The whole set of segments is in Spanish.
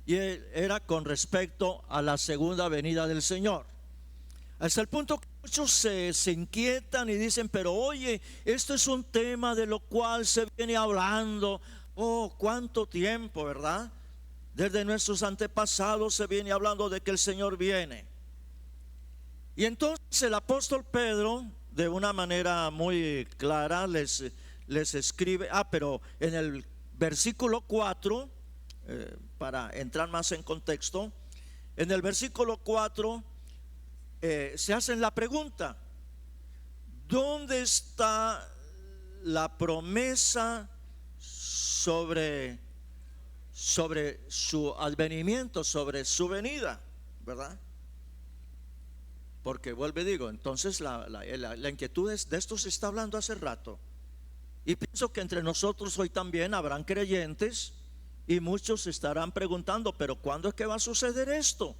y era con respecto a la segunda venida del Señor. Hasta el punto que muchos se inquietan y dicen, pero oye, esto es un tema de lo cual se viene hablando, oh, cuánto tiempo, ¿verdad? Desde nuestros antepasados se viene hablando de que el Señor viene. Y entonces el apóstol Pedro, de una manera muy clara, les escribe, pero en el versículo 4, para entrar más en contexto, en el versículo 4 se hacen la pregunta: ¿dónde está la promesa sobre su advenimiento, sobre su venida, ¿verdad? Porque vuelve y digo, entonces la inquietud de esto se está hablando hace rato. Y pienso que entre nosotros hoy también habrán creyentes y muchos se estarán preguntando, pero ¿cuándo es que va a suceder esto?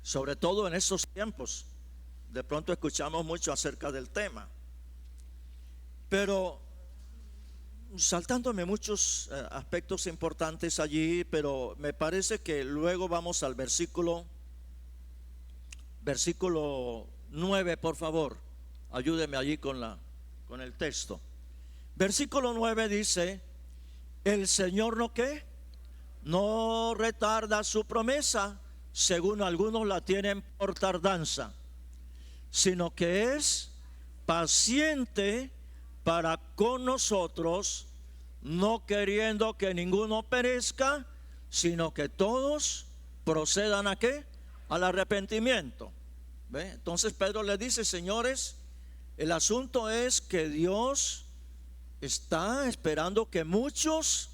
Sobre todo en estos tiempos. De pronto escuchamos mucho acerca del tema. Pero saltándome muchos aspectos importantes allí, pero me parece que luego vamos al versículo 9, por favor. Ayúdeme allí con el texto. Versículo 9 dice: el Señor no ¿qué? No retarda su promesa, según algunos la tienen por tardanza, sino que es paciente para con nosotros, no queriendo que ninguno perezca, sino que todos procedan ¿a qué? Al arrepentimiento. ¿Ve? Entonces Pedro le dice: señores, el asunto es que Dios está esperando que muchos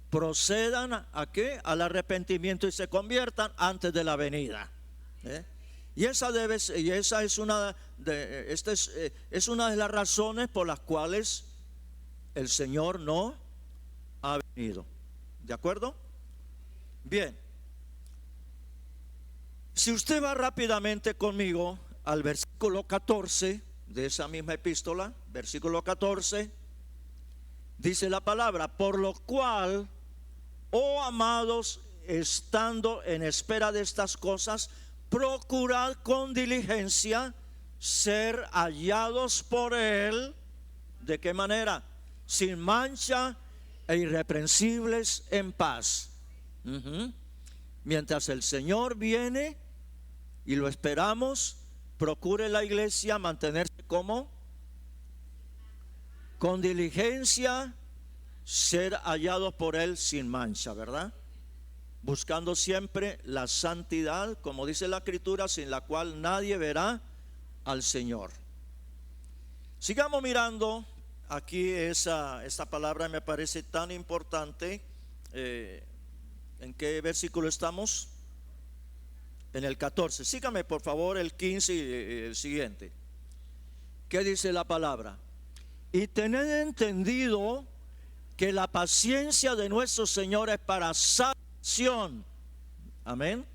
procedan ¿a qué? Al arrepentimiento y se conviertan antes de la venida. Y esa es una de las razones por las cuales el Señor no ha venido. ¿De acuerdo? Bien. Si usted va rápidamente conmigo al versículo 14 de esa misma epístola, versículo 14, dice la palabra: por lo cual, oh amados, estando en espera de estas cosas, procurad con diligencia ser hallados por Él. ¿De qué manera? Sin mancha e irreprensibles en paz. Mientras el Señor viene y lo esperamos, procure la iglesia mantenerse como con diligencia, ser hallados por Él sin mancha, ¿verdad? Buscando siempre la santidad, como dice la Escritura, sin la cual nadie verá al Señor. Sigamos mirando aquí esta palabra, me parece tan importante. ¿En qué versículo estamos? En el 14. Sígame por favor el 15 y el siguiente. ¿Qué dice la palabra? Y tened entendido que la paciencia de nuestro Señor es para salvación. Amén.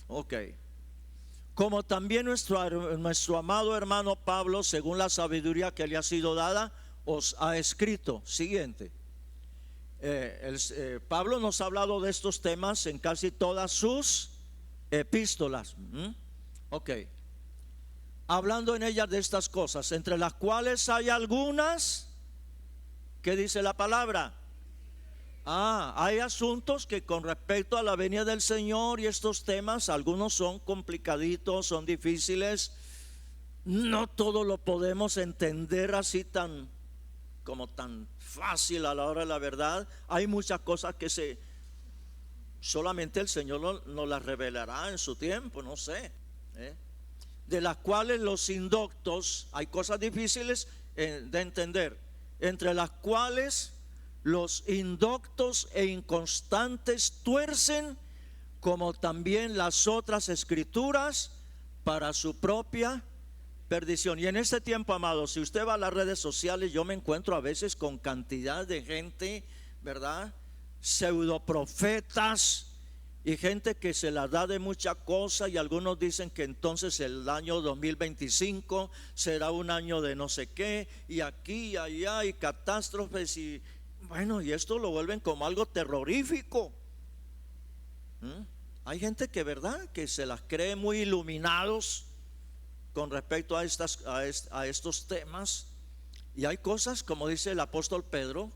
Ok. Como también nuestro amado hermano Pablo, según la sabiduría que le ha sido dada, os ha escrito. Siguiente. Pablo nos ha hablado de estos temas en casi todas sus epístolas. Ok. Hablando en ellas de estas cosas, entre las cuales hay algunas, ¿qué dice la palabra? Hay asuntos que con respecto a la venida del Señor y estos temas, algunos son complicaditos, son difíciles. No todo lo podemos entender así tan fácil a la hora de la verdad. Hay muchas cosas que solamente el Señor nos las revelará en su tiempo, no sé, de las cuales los indoctos, hay cosas difíciles de entender, entre las cuales los indoctos e inconstantes tuercen, como también las otras escrituras, para su propia perdición. Y en este tiempo, amados, si usted va a las redes sociales, yo me encuentro a veces con cantidad de gente, ¿verdad? Pseudoprofetas y gente que se la da de mucha cosa, y algunos dicen que entonces el año 2025 será un año de no sé qué, y aquí y allá, y catástrofes, y bueno, y esto lo vuelven como algo terrorífico. ¿Mm? Hay gente que, ¿verdad?, que se las cree muy iluminados con respecto a estos temas. Y hay cosas, como dice el apóstol Pedro,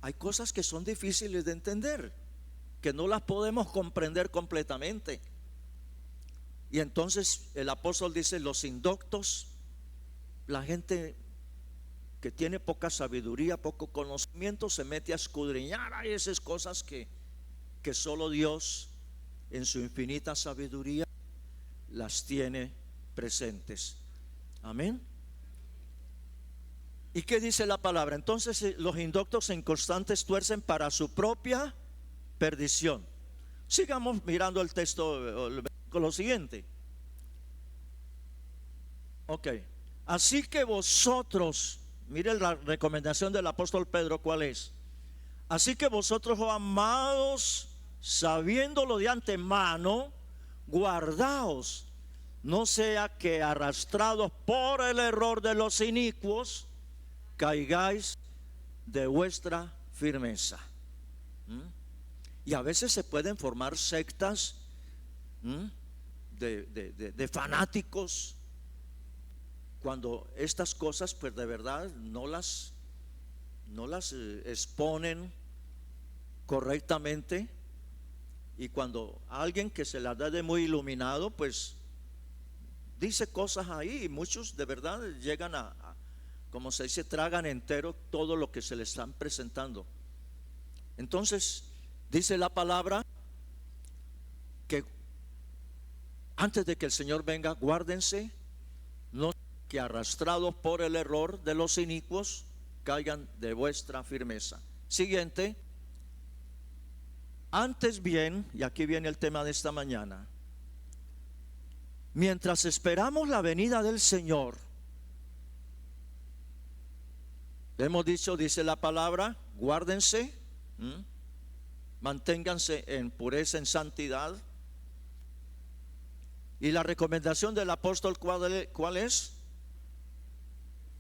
hay cosas que son difíciles de entender, que no las podemos comprender completamente. Y entonces el apóstol dice: los indoctos, la gente que tiene poca sabiduría, poco conocimiento, se mete a escudriñar a esas cosas que solo Dios en su infinita sabiduría las tiene presentes. Amén. ¿Y qué dice la palabra? Entonces los indoctos inconstantes tuercen para su propia perdición. Sigamos mirando el texto, con lo siguiente. Ok. Así que vosotros, mire la recomendación del apóstol Pedro, ¿cuál es? Así que vosotros, oh amados, sabiéndolo de antemano, guardaos, no sea que arrastrados por el error de los inicuos, caigáis de vuestra firmeza. Y a veces se pueden formar sectas de fanáticos, cuando estas cosas, pues de verdad no las exponen correctamente. Y cuando alguien que se la da de muy iluminado, pues dice cosas ahí, y muchos de verdad llegan a como se dice, tragan entero todo lo que se les están presentando. Entonces dice la palabra que antes de que el Señor venga, guárdense, no que arrastrados por el error de los inicuos caigan de vuestra firmeza. Siguiente. Antes bien, y aquí viene el tema de esta mañana, mientras esperamos la venida del Señor, hemos dicho, dice la palabra, guárdense, manténganse en pureza, en santidad. Y la recomendación del apóstol, ¿cuál es?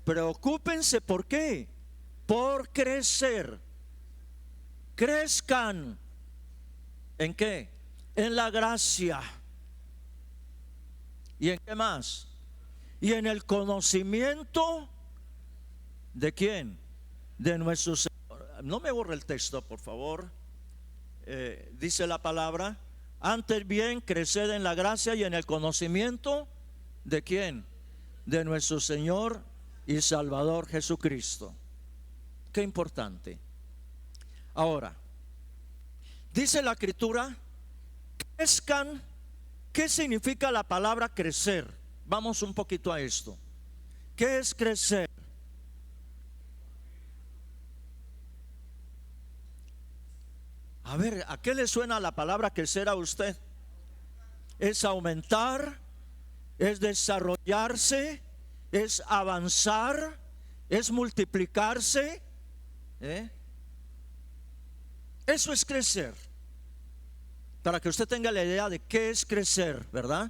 Preocúpense, ¿por qué? Por crecer. Crezcan. ¿En qué? En la gracia. ¿Y en qué más? Y en el conocimiento ¿de quién? De nuestro Señor. No me borre el texto, por favor. Dice la palabra: antes bien, creced en la gracia y en el conocimiento ¿de quién? De nuestro Señor y Salvador Jesucristo. Qué importante. Ahora, dice la Escritura: crezcan. ¿Qué significa la palabra crecer? Vamos un poquito a esto. ¿Qué es crecer? A ver, ¿a qué le suena la palabra crecer a usted? Es aumentar, es desarrollarse, es avanzar, es multiplicarse. Eso es crecer. Para que usted tenga la idea de qué es crecer, ¿verdad?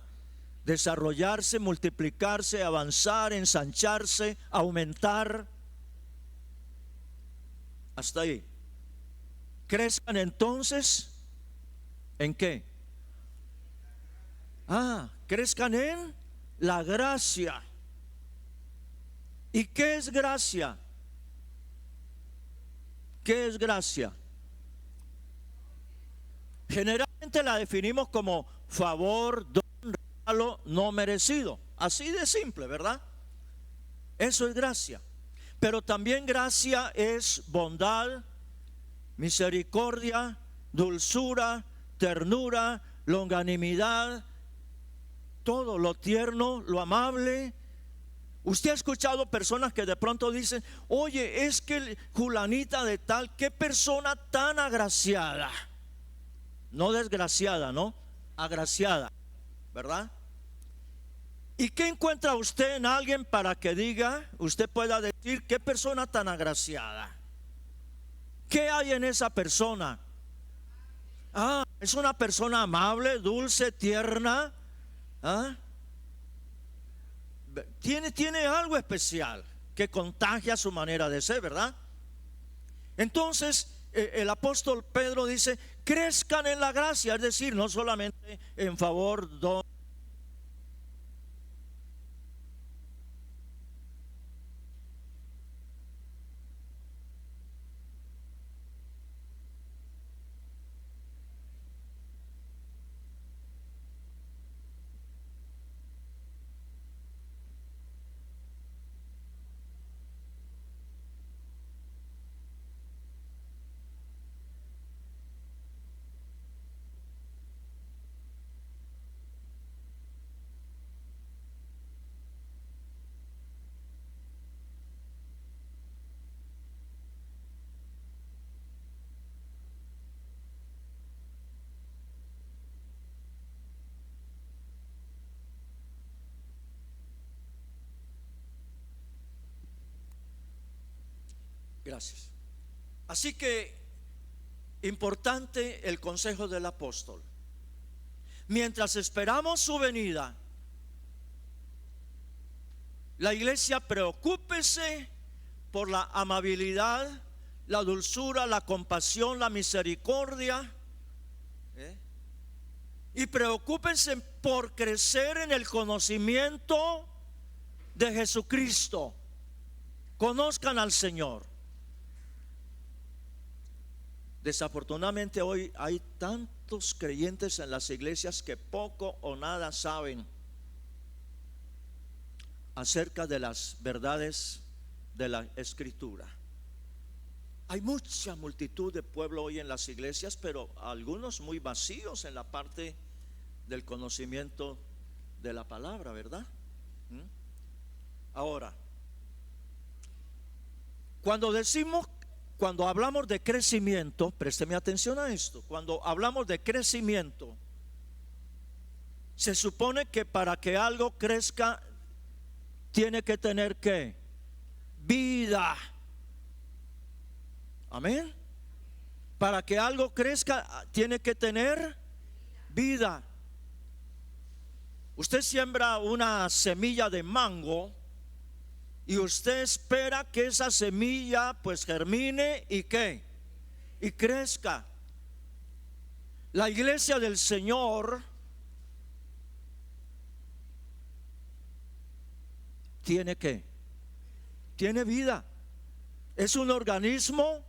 Desarrollarse, multiplicarse, avanzar, ensancharse, aumentar. Hasta ahí. Crezcan entonces, ¿en qué? Crezcan en la gracia. ¿Y qué es gracia? ¿Qué es gracia? Generalmente la definimos como favor, don, regalo no merecido. Así de simple, ¿verdad? Eso es gracia. Pero también gracia es bondad, misericordia, dulzura, ternura, longanimidad, todo lo tierno, lo amable. Usted ha escuchado personas que de pronto dicen: oye, es que fulanita de tal, qué persona tan agraciada. No desgraciada, ¿no? Agraciada, ¿verdad? ¿Y qué encuentra usted en alguien para que diga, usted pueda decir, qué persona tan agraciada? ¿Qué hay en esa persona? Es una persona amable, dulce, tierna. Tiene algo especial que contagia su manera de ser, ¿verdad? Entonces el apóstol Pedro dice: crezcan en la gracia, es decir, no solamente en favor de gracias. Así que importante el consejo del apóstol. Mientras esperamos su venida, la iglesia preocúpese por la amabilidad, la dulzura, la compasión, la misericordia, y preocúpense por crecer en el conocimiento de Jesucristo. Conozcan al Señor. Desafortunadamente hoy hay tantos creyentes en las iglesias que poco o nada saben acerca de las verdades de la Escritura. Hay mucha multitud de pueblo hoy en las iglesias, pero algunos muy vacíos en la parte del conocimiento de la palabra, ¿verdad? Ahora, cuando hablamos de crecimiento, présteme atención a esto. Cuando hablamos de crecimiento, se supone que para que algo crezca tiene que tener ¿qué? Vida. Amén. Para que algo crezca tiene que tener vida. Usted siembra una semilla de mango y usted espera que esa semilla pues germine y ¿qué? Y crezca. La iglesia del Señor tiene ¿qué? Tiene vida. Es un organismo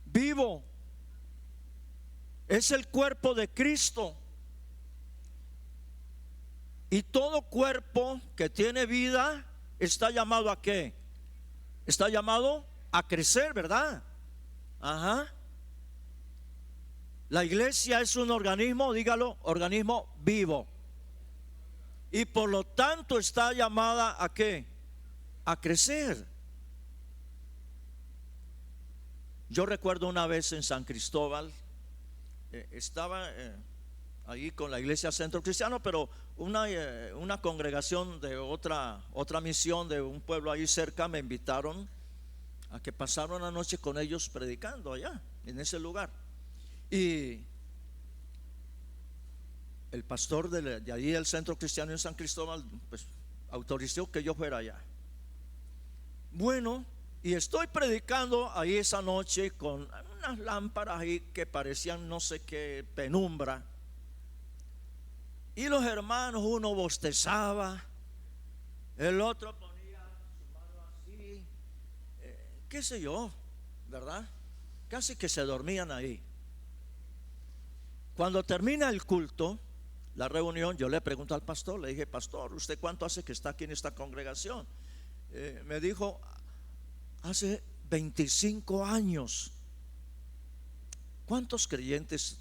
vivo. Es el cuerpo de Cristo. Y todo cuerpo que tiene vida está llamado ¿a qué? Está llamado a crecer, ¿verdad? Ajá. La iglesia es un organismo, dígalo, organismo vivo. Y por lo tanto está llamada ¿a qué? A crecer. Yo recuerdo una vez en San Cristóbal, estaba ahí con la iglesia Centro Cristiano, pero una congregación de otra misión de un pueblo ahí cerca me invitaron a que pasara una noche con ellos predicando allá, en ese lugar. Y el pastor de allí del Centro Cristiano en San Cristóbal pues autorizó que yo fuera allá. Bueno, y estoy predicando ahí esa noche con unas lámparas ahí que parecían no sé qué penumbra. Y los hermanos, uno bostezaba, el otro ponía su mano así, qué sé yo, ¿verdad? Casi que se dormían ahí. Cuando termina el culto, la reunión, yo le pregunto al pastor, le dije: pastor, ¿usted cuánto hace que está aquí en esta congregación? Me dijo: hace 25 años. ¿Cuántos creyentes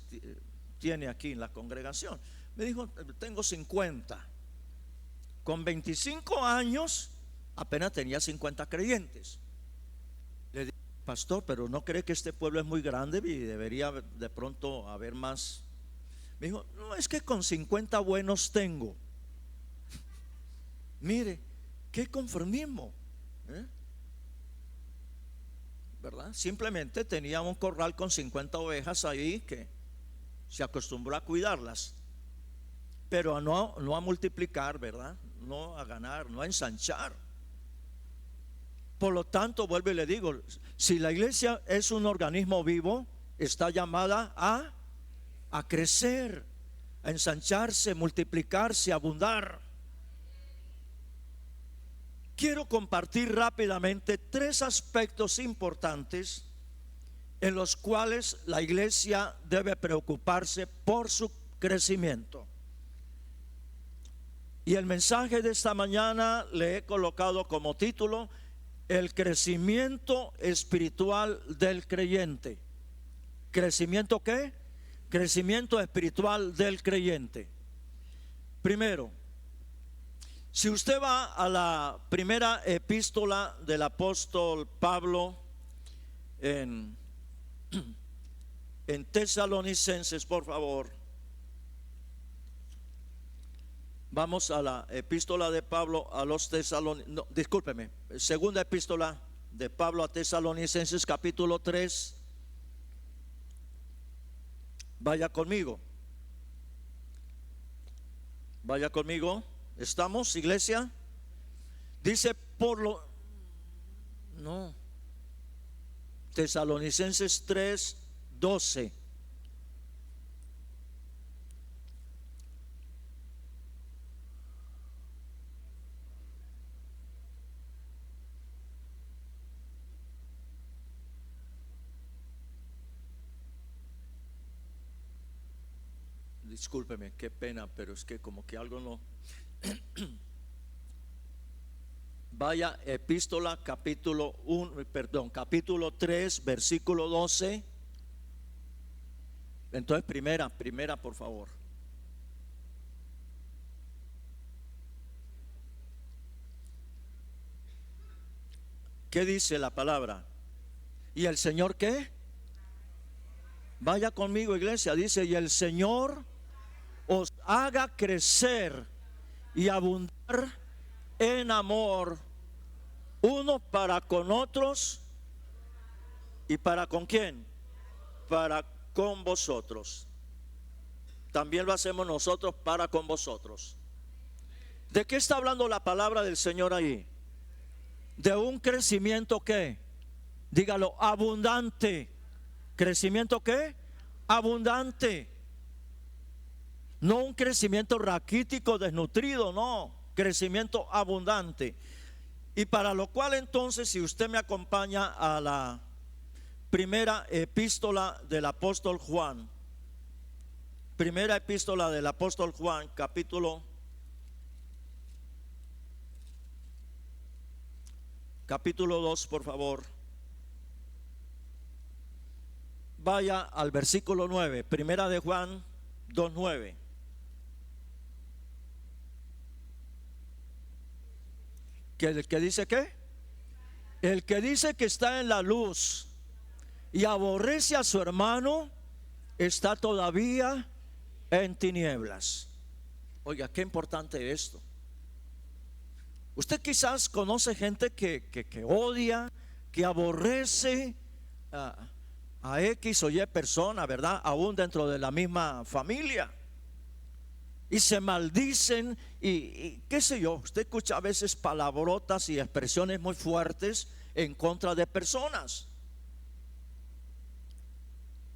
tiene aquí en la congregación? Me dijo: tengo 50. Con 25 años apenas tenía 50 creyentes. Le dije: pastor, pero ¿no cree que este pueblo es muy grande y debería de pronto haber más? Me dijo: no, es que con 50 buenos tengo. Mire, qué conformismo, ¿verdad? Simplemente tenía un corral con 50 ovejas ahí que se acostumbró a cuidarlas, pero no a multiplicar, ¿verdad? No a ganar, no a ensanchar. Por lo tanto, vuelvo y le digo, si la iglesia es un organismo vivo, está llamada a a crecer, a ensancharse, multiplicarse, abundar. Quiero compartir rápidamente 3 aspectos importantes en los cuales la iglesia debe preocuparse por su crecimiento. Y el mensaje de esta mañana le he colocado como título: el crecimiento espiritual del creyente. ¿Crecimiento qué? Crecimiento espiritual del creyente. Primero, si usted va a la primera epístola del apóstol Pablo en Tesalonicenses, por favor. Vamos a la epístola de Pablo a los Tesalonicenses, no, discúlpeme, segunda epístola de Pablo a Tesalonicenses, capítulo 3. Vaya conmigo. Vaya conmigo. ¿Estamos, iglesia? Dice Tesalonicenses 3:12. Discúlpeme, qué pena, pero es que como que algo no. Vaya, epístola capítulo 3, versículo 12. Entonces, primera, por favor. ¿Qué dice la palabra? ¿Y el Señor qué? Vaya conmigo, iglesia. Dice: y el Señor os haga crecer y abundar en amor, unos para con otros, y para con quién, para con vosotros. También lo hacemos nosotros para con vosotros. ¿De qué está hablando la palabra del Señor ahí? De un crecimiento que, dígalo, abundante. ¿Crecimiento qué? Abundante. No un crecimiento raquítico, desnutrido, no, crecimiento abundante. Y para lo cual entonces, si usted me acompaña a la primera epístola del apóstol Juan, primera epístola del apóstol Juan, capítulo 2, por favor. Vaya al versículo 9, primera de Juan 2:9. ¿El que dice qué? El que dice que está en la luz y aborrece a su hermano está todavía en tinieblas. Oiga, qué importante esto. Usted quizás conoce gente que odia, que aborrece a X o Y persona, ¿verdad? Aún dentro de la misma familia. Y se maldicen y qué sé yo. Usted escucha a veces palabrotas y expresiones muy fuertes en contra de personas.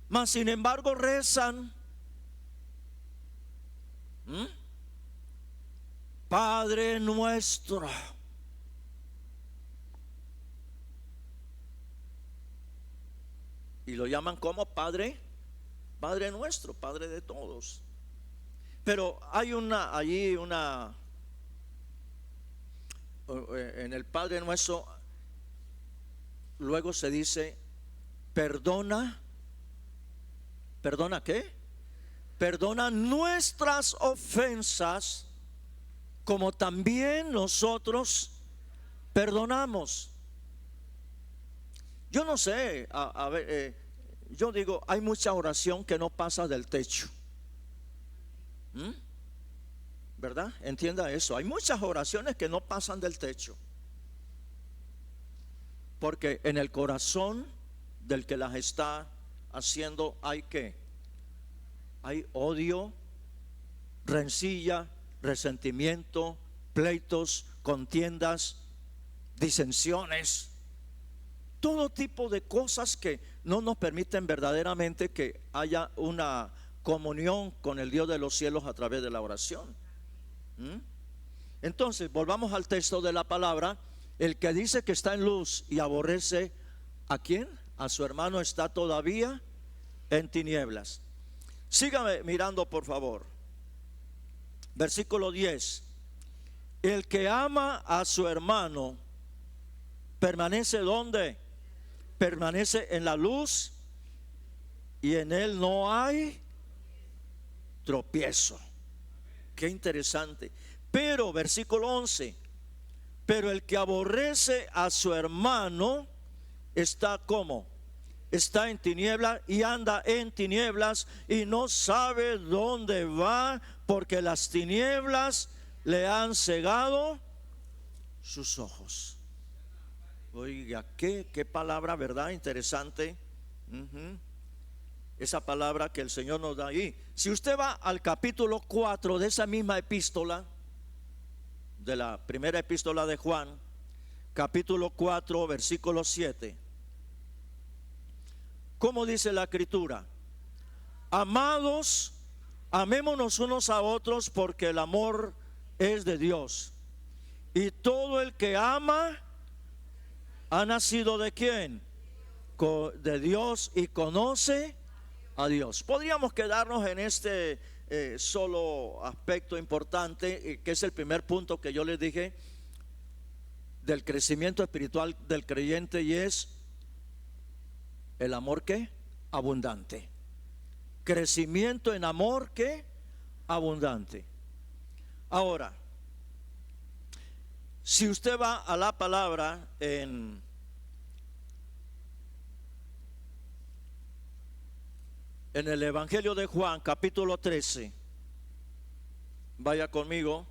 Mas sin embargo rezan. Padre nuestro. Y lo llaman como Padre nuestro, Padre de todos. Pero hay allí en el Padre nuestro, luego se dice: perdona ¿qué? Perdona nuestras ofensas, como también nosotros perdonamos. Yo no sé, a ver, yo digo, hay mucha oración que no pasa del techo. ¿Verdad? Entienda eso. Hay muchas oraciones que no pasan del techo, porque en el corazón del que las está haciendo hay ¿qué? Hay odio, rencilla, resentimiento, pleitos, contiendas, disensiones, todo tipo de cosas que no nos permiten verdaderamente que haya una comunión con el Dios de los cielos a través de la oración. ¿Mm? Entonces, volvamos al texto de la palabra. El que dice que está en luz y aborrece ¿a quién? A su hermano, está todavía en tinieblas. Sígame mirando, por favor. Versículo 10. El que ama a su hermano permanece ¿dónde? Permanece en la luz y en él no hay tropiezo. Qué interesante. Pero, versículo 11, pero el que aborrece a su hermano está ¿cómo? Está en tinieblas y anda en tinieblas y no sabe dónde va, porque las tinieblas le han cegado sus ojos. Oiga, qué palabra, ¿verdad? Interesante. Esa palabra que el Señor nos da ahí. Si usted va al capítulo 4 de esa misma epístola, de la primera epístola de Juan, capítulo 4, versículo 7. ¿Cómo dice la escritura? Amados, amémonos unos a otros, porque el amor es de Dios. Y todo el que ama ha nacido ¿de quién? De Dios, y conoce a Dios. Podríamos quedarnos en este solo aspecto importante, que es el primer punto que yo les dije del crecimiento espiritual del creyente, y es el amor ¿qué? Abundante. Crecimiento en amor ¿qué? Abundante. Ahora, si usted va a la palabra en el Evangelio de Juan, capítulo 13, vaya conmigo.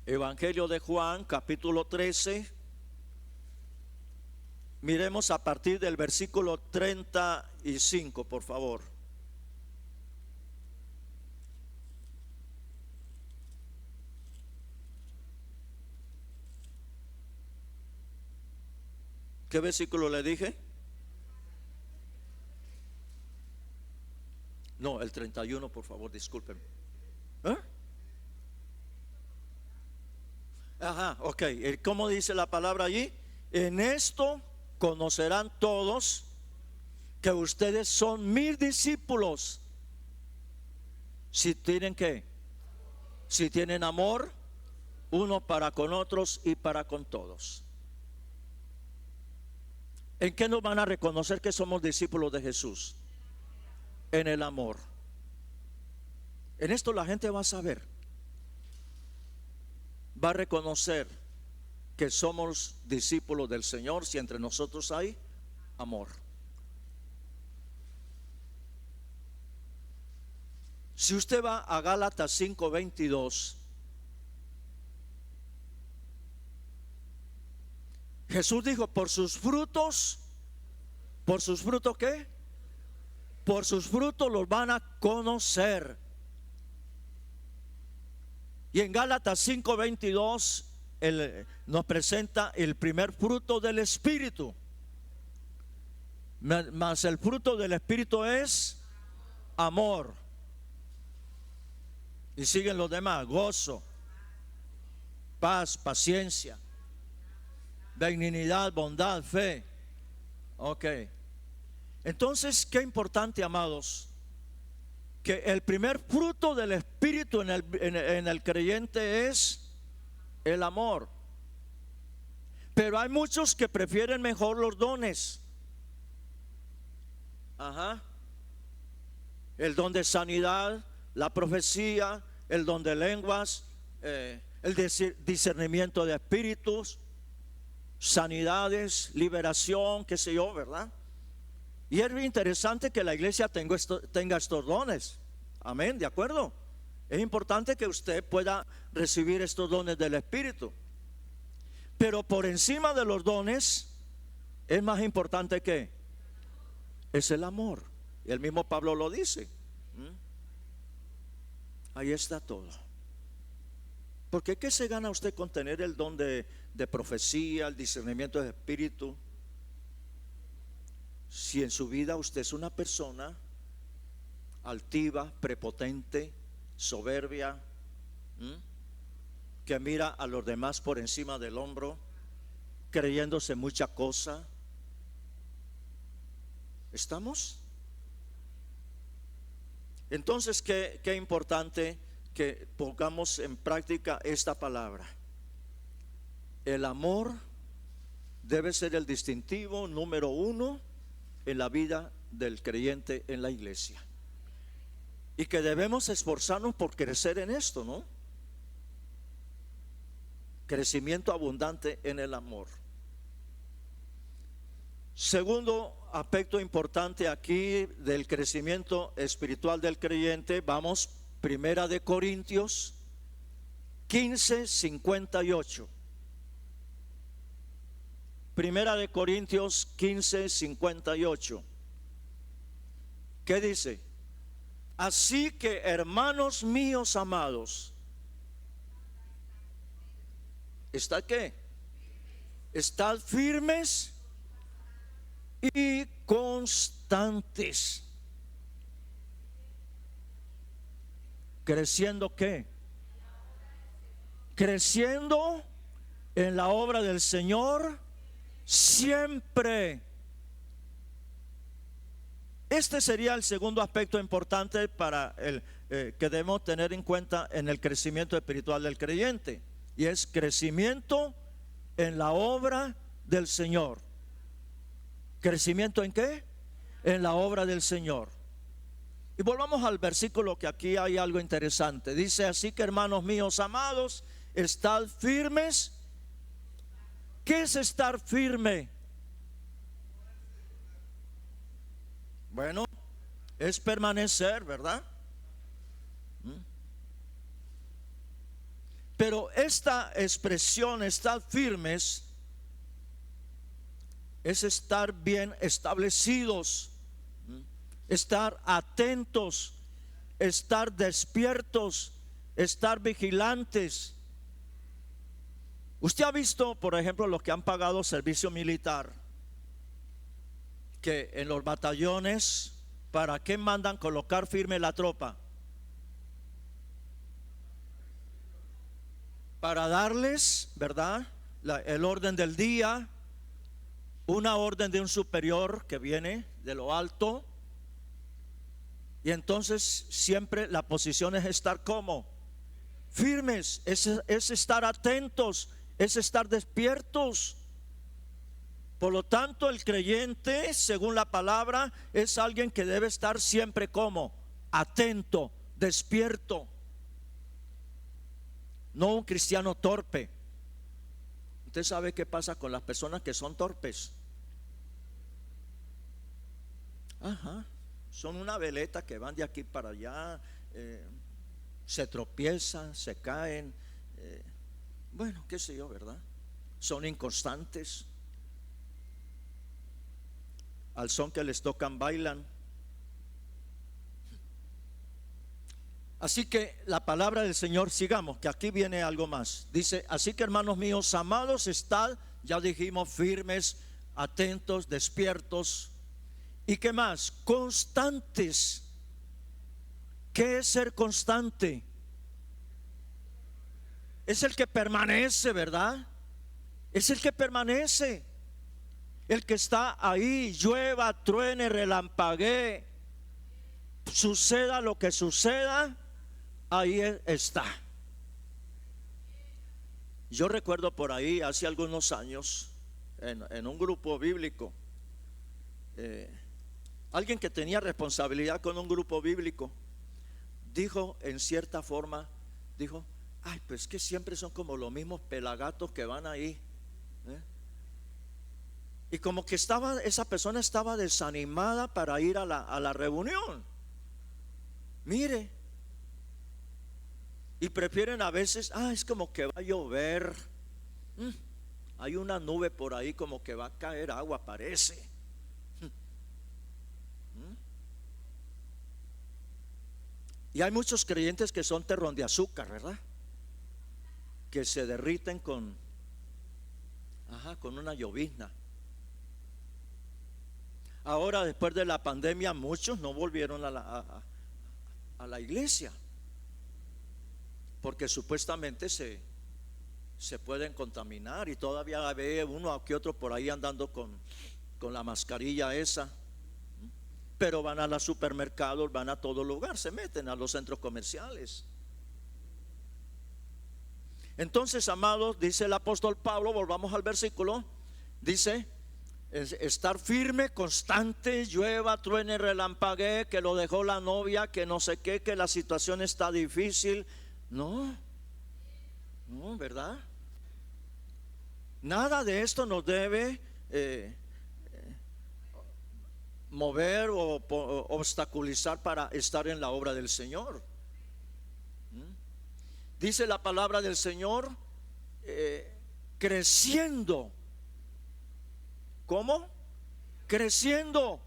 Evangelio de Juan, capítulo 13. Miremos a partir del versículo 35, por favor. ¿Qué versículo le dije? No, el 31, por favor, disculpen. ¿Eh? Ajá, ok. ¿Cómo dice la palabra allí? En esto conocerán todos que ustedes son mis discípulos. Si tienen ¿qué? Si tienen amor uno para con otros y para con todos. ¿En qué nos van a reconocer que somos discípulos de Jesús? En el amor. En esto la gente va a saber, va a reconocer que somos discípulos del Señor si entre nosotros hay amor. Si usted va a Gálatas 5:22, Jesús dijo: por sus frutos ¿qué? Por sus frutos los van a conocer. Y en Gálatas 5:22 nos presenta el primer fruto del Espíritu. Mas el fruto del Espíritu es amor. Y siguen los demás: gozo, paz, paciencia, benignidad, bondad, fe. Ok. Entonces, qué importante, amados, que el primer fruto del Espíritu en el creyente es el amor. Pero hay muchos que prefieren mejor los dones. Ajá. El don de sanidad, la profecía, el don de lenguas, el discernimiento de espíritus, sanidades, liberación, qué sé yo, ¿verdad? Y es interesante que la iglesia tenga estos dones. Amén, ¿de acuerdo? Es importante que usted pueda recibir estos dones del Espíritu. Pero por encima de los dones es más importante que es el amor. Y el mismo Pablo lo dice. Ahí está todo. Porque ¿qué se gana usted con tener el don de profecía, el discernimiento de espíritu, Si en su vida usted es una persona altiva, prepotente, soberbia, que mira a los demás por encima del hombro, creyéndose mucha cosa, ¿estamos? Entonces, qué importante que pongamos en práctica esta palabra. El amor debe ser el distintivo número uno en la vida del creyente en la iglesia, y que debemos esforzarnos por crecer en esto, ¿no? Crecimiento abundante en el amor. Segundo aspecto importante aquí del crecimiento espiritual del creyente, vamos, Primera de Corintios 15:58. Primera de Corintios 15:58. ¿Qué dice? Así que, hermanos míos amados, ¿estad qué? Estad firmes y constantes. ¿Creciendo qué? Creciendo en la obra del Señor siempre. Este sería el segundo aspecto importante para que debemos tener en cuenta en el crecimiento espiritual del creyente, y es crecimiento en la obra del Señor. ¿Crecimiento en qué? En la obra del Señor. Y volvamos al versículo, que aquí hay algo interesante. Dice: así que, hermanos míos amados, estad firmes. ¿Qué es estar firme? Bueno, es permanecer, ¿verdad? Pero esta expresión, estar firmes, es estar bien establecidos, estar atentos, estar despiertos, estar vigilantes. Usted ha visto, por ejemplo, los que han pagado servicio militar, que en los batallones, ¿para qué mandan colocar firme la tropa? Para darles, ¿verdad?, el orden del día, una orden de un superior que viene de lo alto. Y entonces siempre la posición es estar como firmes, es estar atentos, es estar despiertos. Por lo tanto, el creyente, según la palabra, es alguien que debe estar siempre como atento, despierto. No un cristiano torpe. Usted sabe qué pasa con las personas que son torpes. Son una veleta que van de aquí para allá, se tropiezan, se caen, bueno, qué sé yo, ¿verdad? Son inconstantes. Al son que les tocan bailan. Así que la palabra del Señor, sigamos, que aquí viene algo más. Dice: así que, hermanos míos amados, estad, ya dijimos, firmes, atentos, despiertos. ¿Y qué más? Constantes. ¿Qué es ser constante? Es el que permanece, ¿verdad? Es el que permanece. El que está ahí, llueva, truene, relampaguee, suceda lo que suceda, ahí está. Yo recuerdo por ahí hace algunos años, en un grupo bíblico, alguien que tenía responsabilidad con un grupo bíblico dijo, en cierta forma, dijo: ay, pues que siempre son como los mismos pelagatos que van ahí, y como que esa persona estaba desanimada para ir a la reunión. Mire, y prefieren a veces: es como que va a llover, hay una nube por ahí, como que va a caer agua, parece. Y hay muchos creyentes que son terrón de azúcar, ¿verdad? Que se derriten con una llovizna. Ahora, después de la pandemia, muchos no volvieron a la iglesia, porque supuestamente se pueden contaminar, y todavía ve uno que otro por ahí andando con la mascarilla esa. Pero van a los supermercados, van a todo lugar, se meten a los centros comerciales. Entonces, amados, dice el apóstol Pablo, volvamos al versículo, dice: estar firme, constante, llueva, truene, relampaguee, que lo dejó la novia, que no sé qué, que la situación está difícil. No, ¿verdad? Nada de esto nos debe mover o obstaculizar para estar en la obra del Señor. Dice la palabra del Señor, creciendo. ¿Cómo? Creciendo.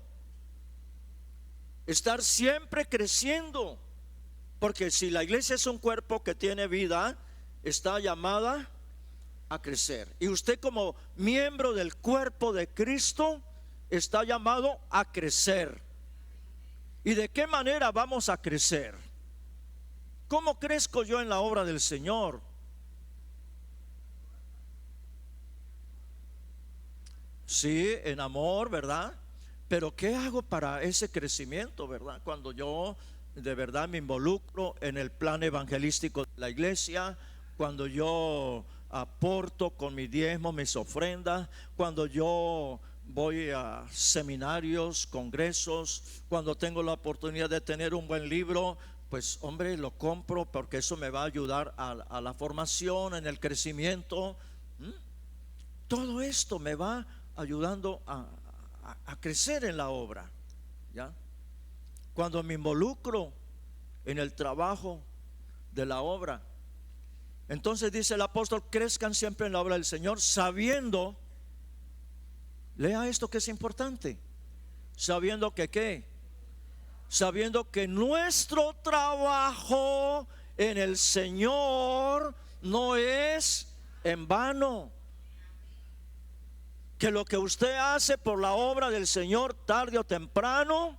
Estar siempre creciendo. Porque si la iglesia es un cuerpo que tiene vida, está llamada a crecer. Y usted, como miembro del cuerpo de Cristo, está llamado a crecer. ¿Y de qué manera vamos a crecer? ¿Cómo crezco yo en la obra del Señor? Sí, en amor, ¿verdad? Pero ¿qué hago para ese crecimiento, verdad? Cuando yo de verdad me involucro en el plan evangelístico de la iglesia, cuando yo aporto con mi diezmo, mis ofrendas, cuando yo voy a seminarios, congresos, cuando tengo la oportunidad de tener un buen libro, pues hombre, lo compro, porque eso me va a ayudar a la formación, en el crecimiento. Todo esto me va ayudando a crecer en la obra, ¿ya? Cuando me involucro en el trabajo de la obra, entonces dice el apóstol: crezcan siempre en la obra del Señor, sabiendo, lea esto que es importante, sabiendo que ¿qué? Sabiendo que nuestro trabajo en el Señor no es en vano. Que lo que usted hace por la obra del Señor, tarde o temprano,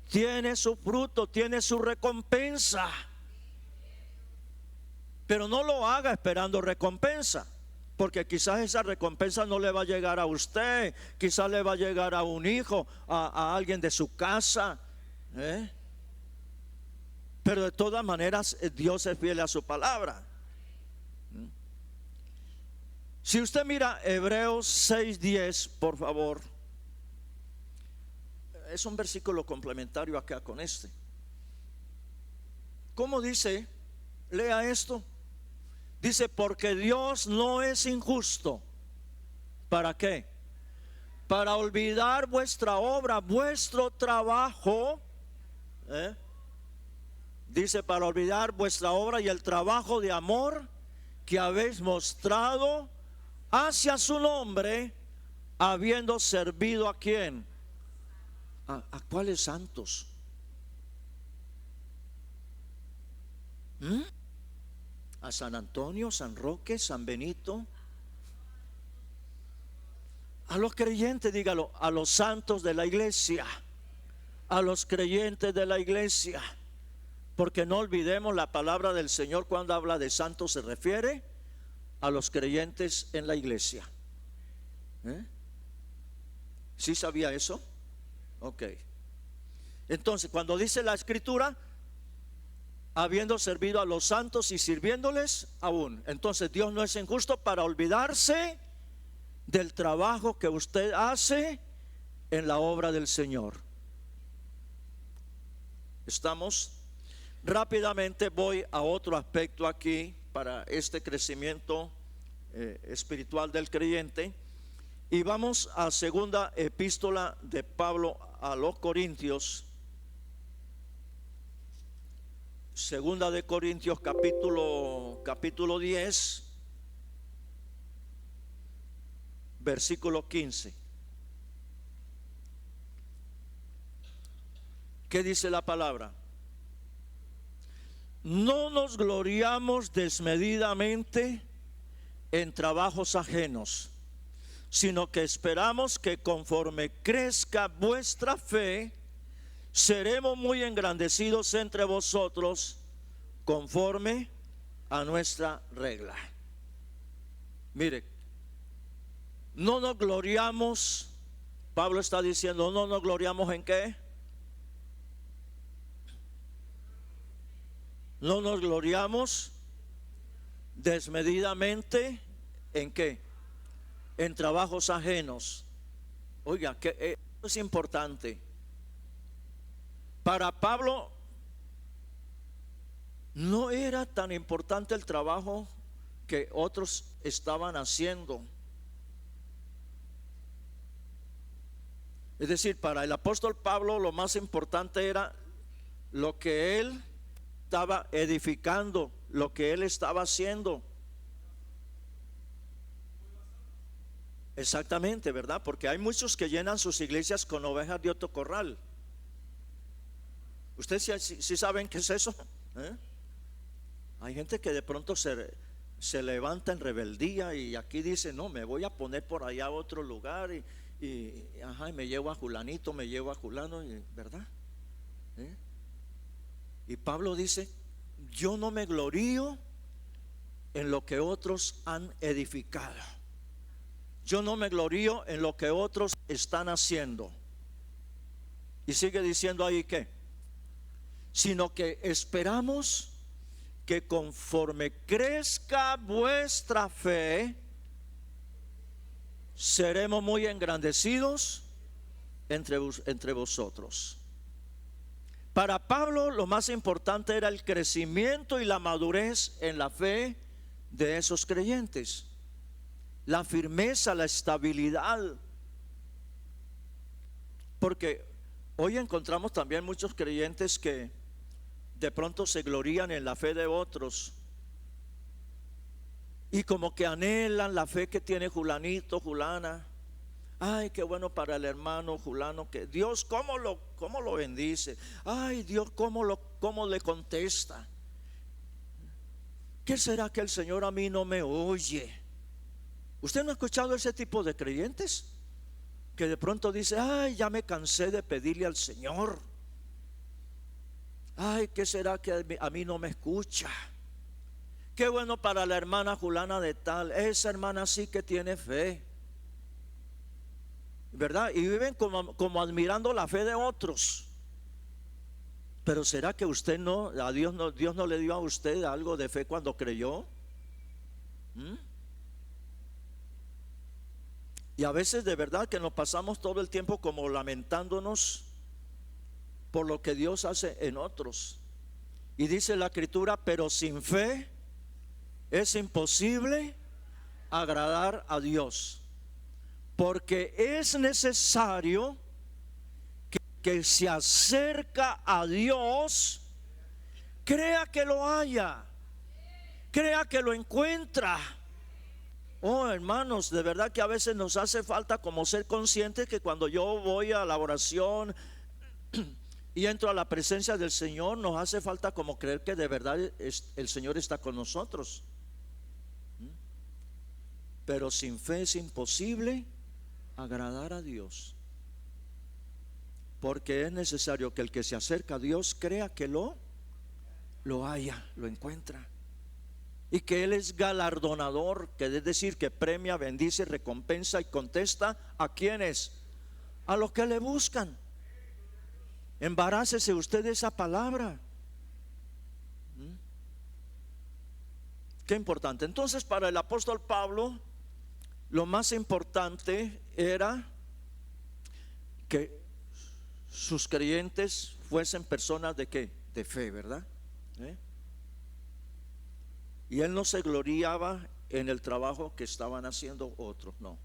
tiene su fruto, tiene su recompensa. Pero no lo haga esperando recompensa, porque quizás esa recompensa no le va a llegar a usted, quizás le va a llegar a un hijo, a alguien de su casa, pero de todas maneras Dios es fiel a su palabra. Si usted mira Hebreos 6:10, por favor, es un versículo complementario acá con este. ¿Cómo dice? Lea esto. Dice: porque Dios no es injusto. ¿Para qué? Para olvidar vuestra obra, vuestro trabajo. Dice: para olvidar vuestra obra y el trabajo de amor que habéis mostrado hacia su nombre, habiendo servido ¿a quién? ¿A cuáles santos? A San Antonio, San Roque, San Benito. A los creyentes, dígalo, a los santos de la iglesia, a los creyentes de la iglesia. Porque no olvidemos, la palabra del Señor cuando habla de santos se refiere a los creyentes en la iglesia. ¿Sí sabía eso? Ok. Entonces, cuando dice la escritura, habiendo servido a los santos y sirviéndoles aún, entonces Dios no es injusto para olvidarse del trabajo que usted hace en la obra del Señor. ¿Estamos? Rápidamente voy a otro aspecto aquí para este crecimiento espiritual del creyente, y vamos a segunda epístola de Pablo a los Corintios. Segunda de Corintios capítulo 10, versículo 15. ¿Qué dice la palabra? No nos gloriamos desmedidamente en trabajos ajenos, sino que esperamos que conforme crezca vuestra fe, seremos muy engrandecidos entre vosotros conforme a nuestra regla. Mire, no nos gloriamos, Pablo está diciendo, no nos gloriamos en qué. No nos gloriamos desmedidamente en qué, en trabajos ajenos. Oiga, que esto es importante. Para Pablo no era tan importante el trabajo que otros estaban haciendo. Es decir, para el apóstol Pablo lo más importante era lo que él estaba edificando, lo que él estaba haciendo. Exactamente, ¿verdad? Porque hay muchos que llenan sus iglesias con ovejas de otro corral. ¿Ustedes sí saben qué es eso? Hay gente que de pronto se levanta en rebeldía y aquí dice, no, me voy a poner por allá a otro lugar y me llevo a Julanito, me llevo a Julano, ¿verdad? Y Pablo dice, yo no me glorío en lo que otros han edificado. Yo no me glorío en lo que otros están haciendo. Y sigue diciendo ahí que, sino que esperamos que conforme crezca vuestra fe, seremos muy engrandecidos entre vosotros. Para Pablo lo más importante era el crecimiento y la madurez en la fe de esos creyentes, la firmeza, la estabilidad. Porque hoy encontramos también muchos creyentes que de pronto se glorían en la fe de otros y como que anhelan la fe que tiene Julanito, Julana. Ay, qué bueno para el hermano Julano, que Dios cómo lo bendice. Ay, Dios cómo le contesta. ¿Qué será que el Señor a mí no me oye? ¿Usted no ha escuchado ese tipo de creyentes? Que de pronto dice, ay, ya me cansé de pedirle al Señor. Ay, ¿qué será que a mí no me escucha? Qué bueno para la hermana Julana de tal. Esa hermana sí que tiene fe, ¿verdad? Y viven como admirando la fe de otros. Pero ¿será que usted Dios no le dio a usted algo de fe cuando creyó? Y a veces de verdad que nos pasamos todo el tiempo como lamentándonos por lo que Dios hace en otros. Y dice la Escritura, pero sin fe es imposible agradar a Dios. Porque es necesario que se acerca a Dios, crea que lo haya, crea que lo encuentra. Oh, hermanos, de verdad que a veces nos hace falta como ser conscientes que cuando yo voy a la oración y entro a la presencia del Señor, nos hace falta como creer que de verdad el Señor está con nosotros. Pero sin fe es imposible agradar a Dios, porque es necesario que el que se acerca a Dios crea que lo haya, lo encuentra, y que Él es galardonador, que es decir, que premia, bendice, recompensa y contesta a quienes, a los que le buscan. Embarácese usted de esa palabra. Qué importante. Entonces, para el apóstol Pablo, lo más importante era que sus creyentes fuesen personas de ¿qué? De fe, ¿verdad? Y él no se gloriaba en el trabajo que estaban haciendo otros, no.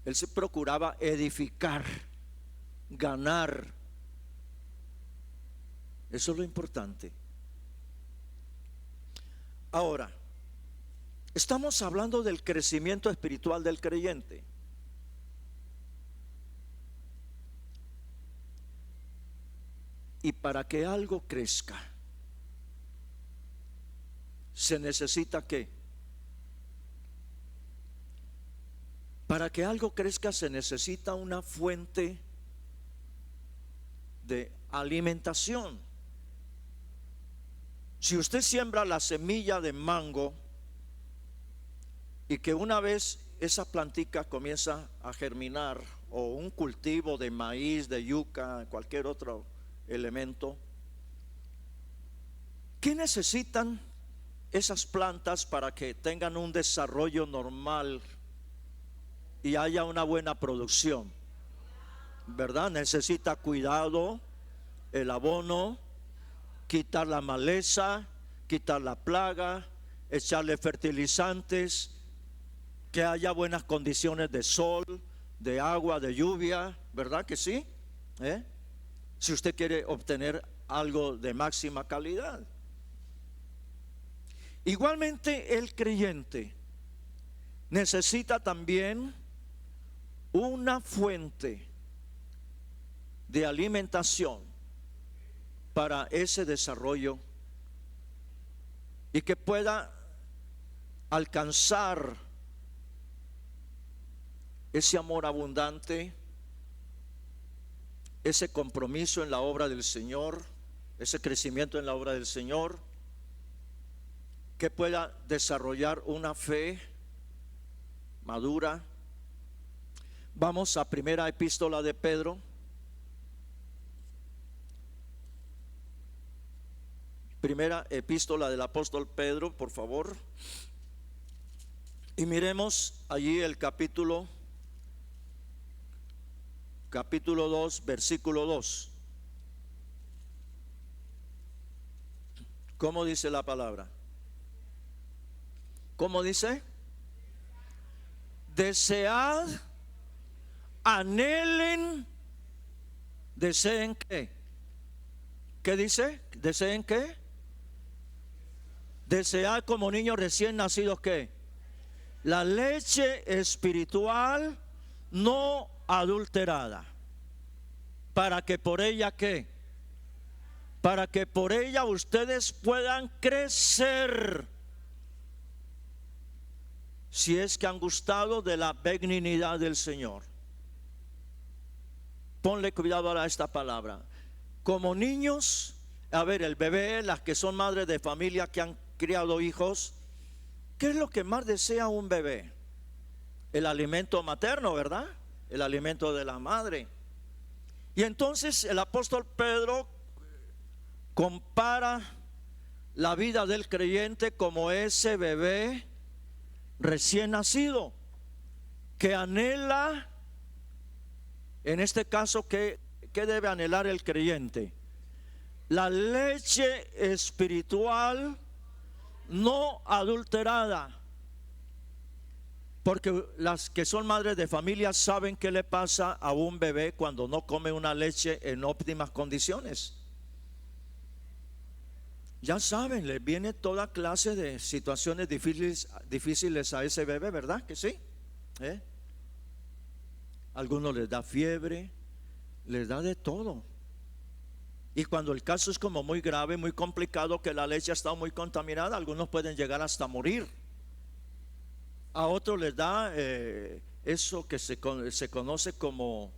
Él se procuraba edificar, ganar. Eso es lo importante. Ahora, estamos hablando del crecimiento espiritual del creyente. Y para que algo crezca, se necesita ¿qué? Para que algo crezca se necesita una fuente de alimentación. Si usted siembra la semilla de mango y que una vez esa plantica comienza a germinar, o un cultivo de maíz, de yuca, cualquier otro elemento, ¿qué necesitan esas plantas para que tengan un desarrollo normal y haya una buena producción? ¿Verdad? Necesita cuidado, el abono, quitar la maleza, quitar la plaga, echarle fertilizantes, que haya buenas condiciones de sol, de agua, de lluvia, ¿verdad que sí? Si usted quiere obtener algo de máxima calidad. Igualmente el creyente necesita también una fuente de alimentación para ese desarrollo y que pueda alcanzar ese amor abundante, ese compromiso en la obra del Señor, ese crecimiento en la obra del Señor, que pueda desarrollar una fe madura. Vamos a primera epístola de Pedro. Primera epístola del apóstol Pedro, por favor. Y miremos allí el capítulo 2, versículo 2. ¿Cómo dice la palabra? ¿Cómo dice? Desead, anhelen, deseen qué. ¿Qué dice? ¿Deseen qué? Desead como niños recién nacidos qué. La leche espiritual no adulterada, para que por ella ¿qué? Para que por ella ustedes puedan crecer, si es que han gustado de la benignidad del Señor. Ponle cuidado a esta palabra. Como niños, a ver, el bebé, las que son madres de familia que han criado hijos, ¿qué es lo que más desea un bebé? El alimento materno, ¿verdad? El alimento de la madre. Y entonces el apóstol Pedro compara la vida del creyente como ese bebé recién nacido que anhela, en este caso, ¿qué debe anhelar el creyente? La leche espiritual no adulterada. Porque las que son madres de familia saben qué le pasa a un bebé cuando no come una leche en óptimas condiciones. Ya saben, le viene toda clase de situaciones difíciles a ese bebé, ¿verdad que sí? Algunos les da fiebre, les da de todo. Y cuando el caso es como muy grave, muy complicado, que la leche ha estado muy contaminada, algunos pueden llegar hasta morir. A otros les da eso que se conoce como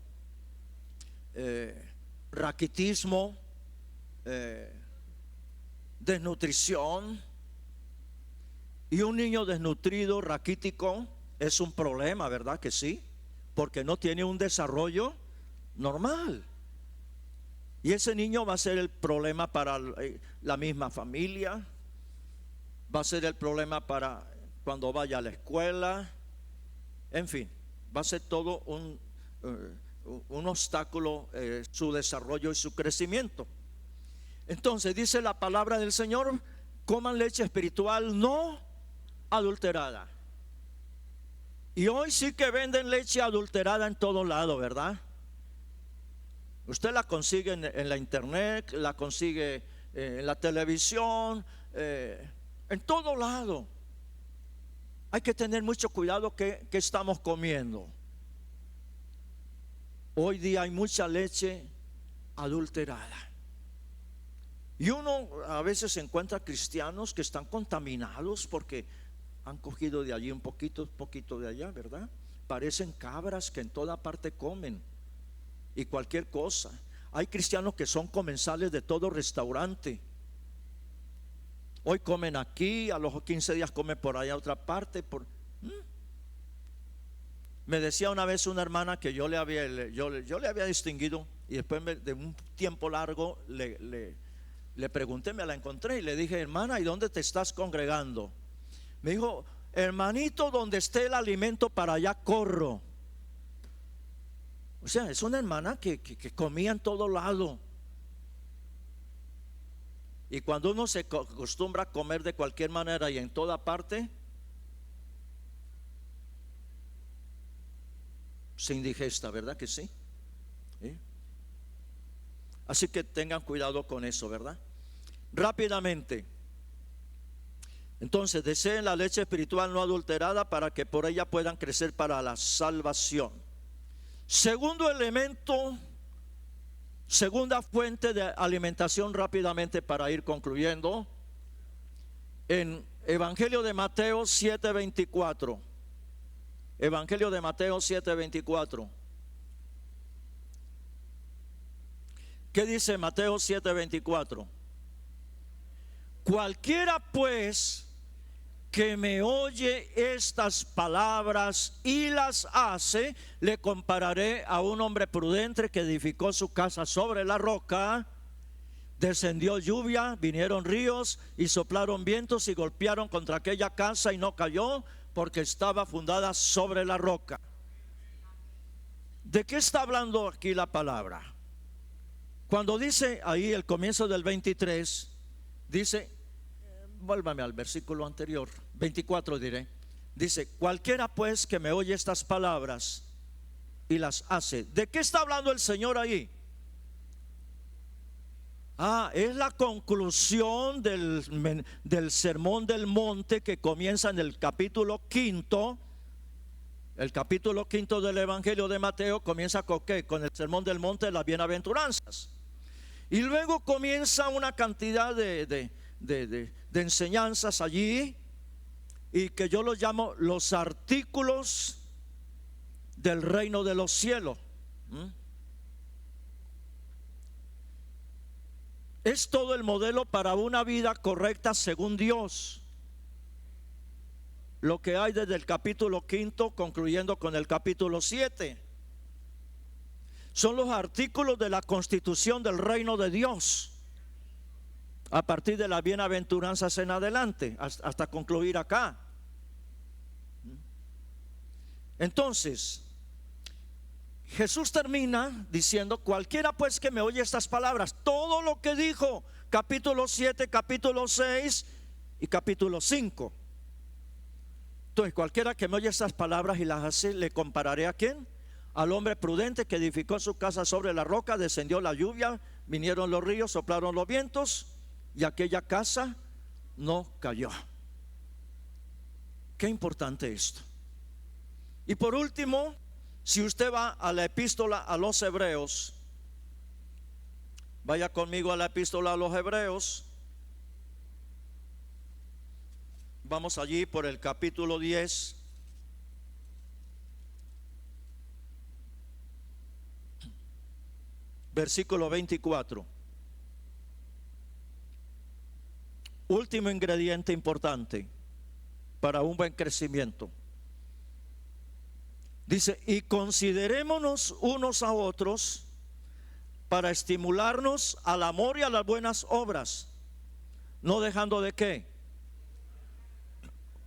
raquitismo, desnutrición. Y un niño desnutrido, raquítico, es un problema, ¿verdad que sí? Porque no tiene un desarrollo normal. Y ese niño va a ser el problema para la misma familia, va a ser el problema para cuando vaya a la escuela, en fin, va a ser todo un obstáculo su desarrollo y su crecimiento. Entonces dice la palabra del Señor: coman leche espiritual no adulterada. Y hoy sí que venden leche adulterada en todo lado, ¿verdad? Usted la consigue en la internet, la consigue en la televisión, en todo lado. Hay que tener mucho cuidado que estamos comiendo. Hoy día hay mucha leche adulterada. Y uno a veces encuentra cristianos que están contaminados porque han cogido de allí un poquito de allá, ¿verdad? parecen cabras que en toda parte comen y cualquier cosa. Hay cristianos que son comensales de todo restaurante. Hoy comen aquí, a los 15 días comen por allá a otra parte. Me decía una vez una hermana que yo le había distinguido, y después de un tiempo largo le pregunté, me la encontré y le dije: hermana, ¿y dónde te estás congregando? Me dijo: hermanito, donde esté el alimento para allá corro. O sea, es una hermana que comía en todo lado. Y cuando uno se acostumbra a comer de cualquier manera y en toda parte, se indigesta, ¿verdad que sí? ¿Sí? Así que tengan cuidado con eso, ¿verdad? Rápidamente. Entonces, deseen la leche espiritual no adulterada para que por ella puedan crecer para la salvación. Segundo elemento, segunda fuente de alimentación, rápidamente para ir concluyendo, en Evangelio de Mateo 7:24. Evangelio de Mateo 7:24. ¿Qué dice Mateo 7:24? Cualquiera pues que me oye estas palabras y las hace, le compararé a un hombre prudente que edificó su casa sobre la roca. Descendió lluvia, vinieron ríos y soplaron vientos y golpearon contra aquella casa y no cayó, porque estaba fundada sobre la roca. ¿De qué está hablando aquí la palabra? Cuando dice ahí el comienzo del 23, dice, vuélvame al versículo anterior, 24 diré. Dice: cualquiera pues que me oye estas palabras y las hace. ¿De qué está hablando el Señor ahí? Es la conclusión del sermón del monte, que comienza en el capítulo 5. El capítulo 5 del Evangelio de Mateo comienza con ¿qué? Con el sermón del monte de las bienaventuranzas. Y luego comienza una cantidad de enseñanzas allí, y que yo los llamo los artículos del reino de los cielos. Es todo el modelo para una vida correcta según Dios. Lo que hay desde el capítulo 5 concluyendo con el capítulo 7 son los artículos de la constitución del reino de Dios, a partir de las bienaventuranzas en adelante, hasta concluir acá. Entonces, Jesús termina diciendo: cualquiera pues que me oye estas palabras, todo lo que dijo capítulo 7, capítulo 6 y capítulo 5. Entonces, cualquiera que me oye estas palabras y las hace, le compararé ¿a quién? Al hombre prudente que edificó su casa sobre la roca. Descendió la lluvia, vinieron los ríos, soplaron los vientos, y aquella casa no cayó. Qué importante esto. Y por último, si usted va a la epístola a los Hebreos, vaya conmigo a la epístola a los Hebreos. Vamos allí por el capítulo 10. Versículo 24. Último ingrediente importante para un buen crecimiento. Dice: y considerémonos unos a otros para estimularnos al amor y a las buenas obras, no dejando de ¿qué?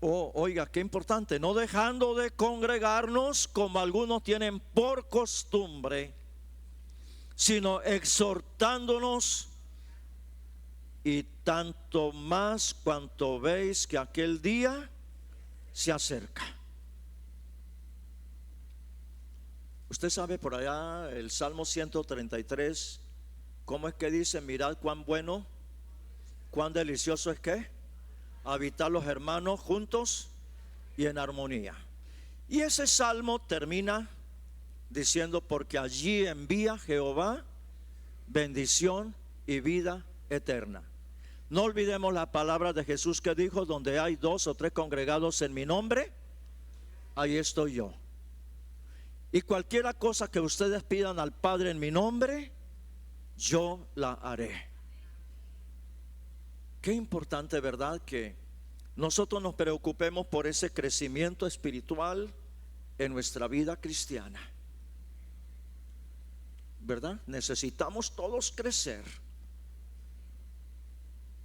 Oiga, qué importante, no dejando de congregarnos como algunos tienen por costumbre, sino exhortándonos, y tanto más cuanto veis que aquel día se acerca. Usted sabe por allá el Salmo 133, ¿cómo es que dice? Mirad cuán bueno, cuán delicioso es que habitar los hermanos juntos y en armonía. Y ese salmo termina diciendo: porque allí envía Jehová bendición y vida eterna. No olvidemos la palabra de Jesús que dijo: donde hay 2 o 3 congregados en mi nombre, ahí estoy yo. Y cualquiera cosa que ustedes pidan al Padre en mi nombre, yo la haré. Qué importante, ¿verdad?, que nosotros nos preocupemos por ese crecimiento espiritual en nuestra vida cristiana, ¿verdad? Necesitamos todos crecer.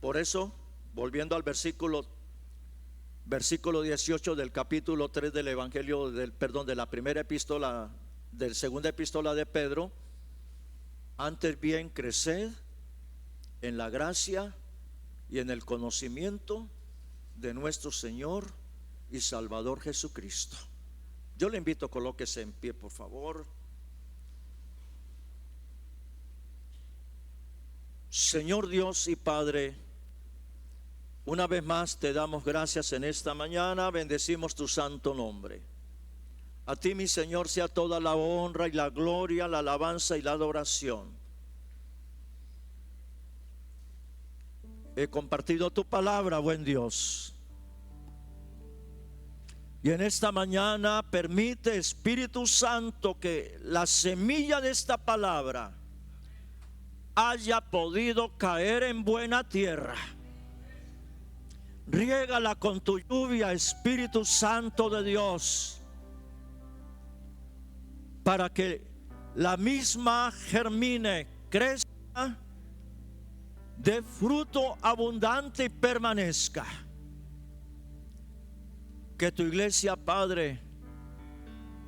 Por eso, volviendo al versículo 18 del capítulo 3 del Evangelio, de la primera epístola, de la segunda epístola de Pedro: antes bien creced en la gracia y en el conocimiento de nuestro Señor y Salvador Jesucristo. Yo le invito, colóquese en pie, por favor. Señor Dios y Padre, una vez más te damos gracias en esta mañana, bendecimos tu santo nombre. A ti, mi Señor, sea toda la honra y la gloria, la alabanza y la adoración. He compartido tu palabra, buen Dios. Y en esta mañana permite, Espíritu Santo, que la semilla de esta palabra haya podido caer en buena tierra. Riégala con tu lluvia, Espíritu Santo de Dios, para que la misma germine, crezca, dé fruto abundante y permanezca. Que tu iglesia, Padre,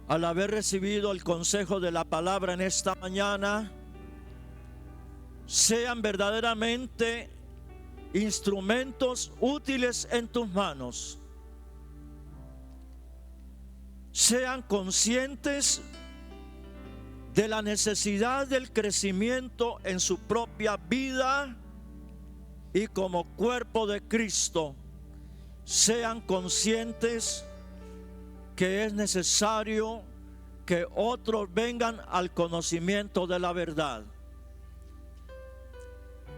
al haber recibido el consejo de la palabra en esta mañana, sean verdaderamente instrumentos útiles en tus manos. Sean conscientes de la necesidad del crecimiento en su propia vida, y como cuerpo de Cristo sean conscientes que es necesario que otros vengan al conocimiento de la verdad.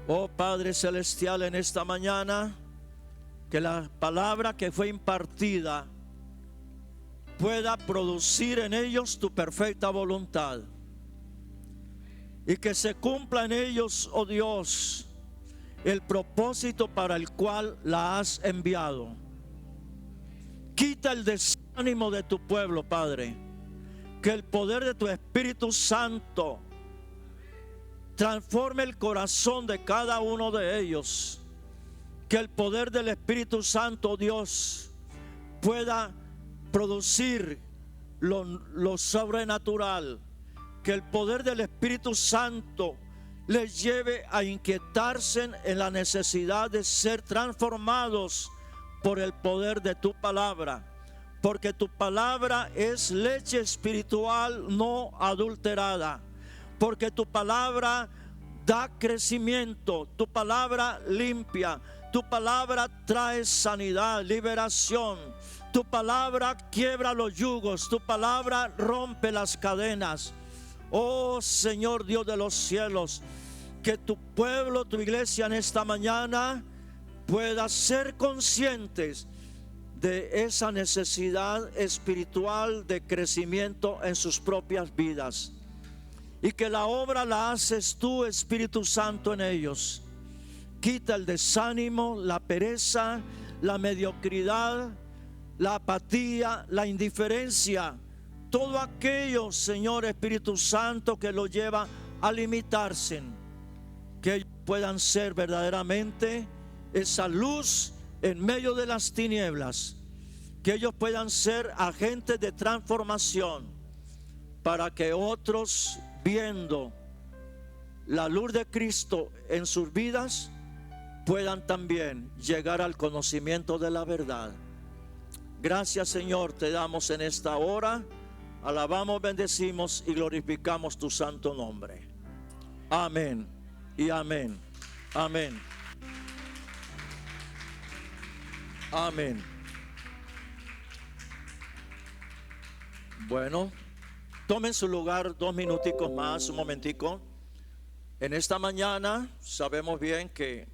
Oh Padre Celestial, en esta mañana, que la palabra que fue impartida pueda producir en ellos tu perfecta voluntad, y que se cumpla en ellos, oh Dios, el propósito para el cual la has enviado. Quita el desánimo de tu pueblo, Padre. Que el poder de tu Espíritu Santo transforme el corazón de cada uno de ellos. Que el poder del Espíritu Santo, Dios, pueda producir lo sobrenatural. Que el poder del Espíritu Santo les lleve a inquietarse en la necesidad de ser transformados por el poder de tu palabra. Porque tu palabra es leche espiritual no adulterada. Porque tu palabra da crecimiento, tu palabra limpia, tu palabra trae sanidad, liberación. Tu palabra quiebra los yugos, tu palabra rompe las cadenas. Oh Señor Dios de los cielos, que tu pueblo, tu iglesia en esta mañana pueda ser conscientes de esa necesidad espiritual de crecimiento en sus propias vidas, y que la obra la haces tú, Espíritu Santo, en ellos. Quita el desánimo, la pereza, la mediocridad, la apatía, la indiferencia, todo aquello, Señor Espíritu Santo, que los lleva a limitarse. Que ellos puedan ser verdaderamente esa luz en medio de las tinieblas. Que ellos puedan ser agentes de transformación, para que otros, viendo la luz de Cristo en sus vidas, puedan también llegar al conocimiento de la verdad. Gracias, Señor, te damos en esta hora. Alabamos, bendecimos y glorificamos tu santo nombre. Amén y amén. Amén. Amén. Bueno, tomen su lugar 2 minuticos más, un momentico. En esta mañana sabemos bien que